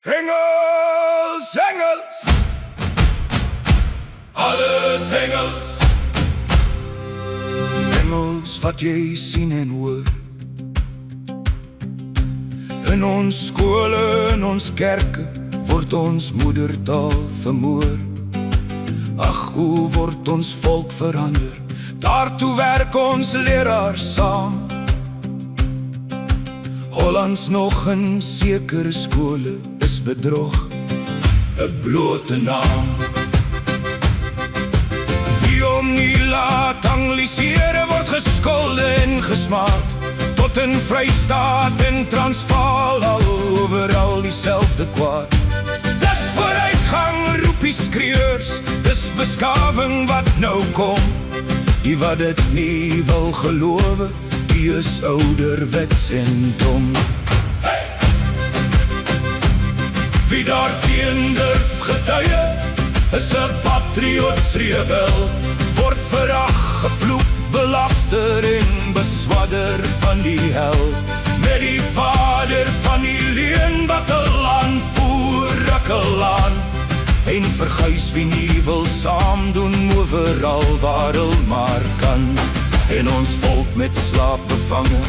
Engels, Engels, alles Engels. Engels wat jy sien en hoor, in ons skole, in ons kerke, word ons moedertaal vermoor. Ag, hoe word ons volk verander, daartoe werk ons leraars saam. Hollands nog in sekere skole is bedrog, 'n blote naam. Wie om nie laat angliseer word geskolde en gesmaad, tot in Vrystaat en Transvaal, al overal dieselfde kwaad. Dis vooruitgang, roep die skreeuers, dis beskawing wat nou kom. Die wat dit nie wil gelowe, die is ouderwets en dom. Hey! Wie daarteen durf getuie, is 'n patriotsrebel, word verag, gevloek, belaster en beswadder van die hel. Met die vader van die leuen wat 'n land voer, rukkelaan. En verguis wie nie wil saamdoen, overal waar hulle maar kan. En ons volk met slaap bevange,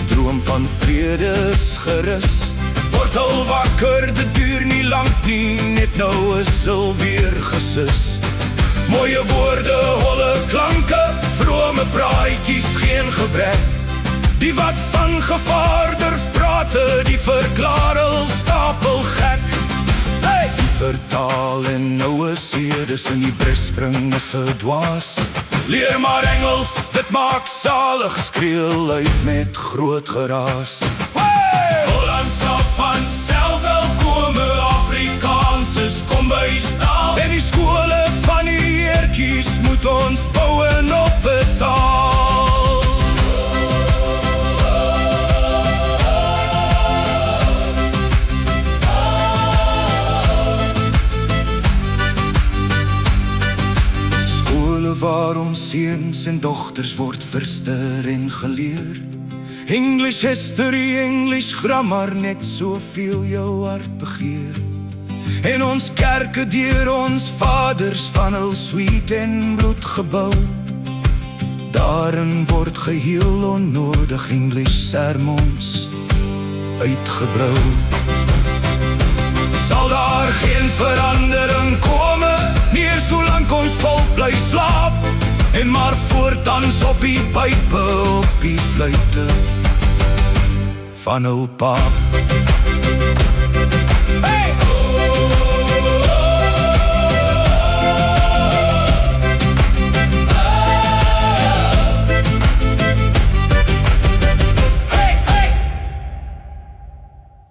droom van vrede is gerus. Word al wakker, dit duur nie lang nie, net nou is hulle weer gesus. Mooie woorde, holle klanke, vrome praatjies, geen gebrek. Die wat van gevaar durf prate, die verklaar hulle stapel gek. Hey! Die vertaal en ouwe sedes in die bres spring is 'n dwaas. Leer maar Engels, dit maak salig, skreel uit met groot geraas. Hey! Holland sal van self wel kome, Afrikaans is kombuistaal. En die skole van die eertjies moet ons bouwen op 'n taal. Waar ons seuns en dogters word verster en geleer. English history, English grammar, net soveel jou hart begeer. En ons kerke deur ons vaders van hul sweet en bloed gebou. Daarin word geheel onnodig English sermons uitgebrou. Sal daar geen verandering kome, meer solank ons volk bly slaap. En maar voortdans op die pype, op die fluite van hul paap.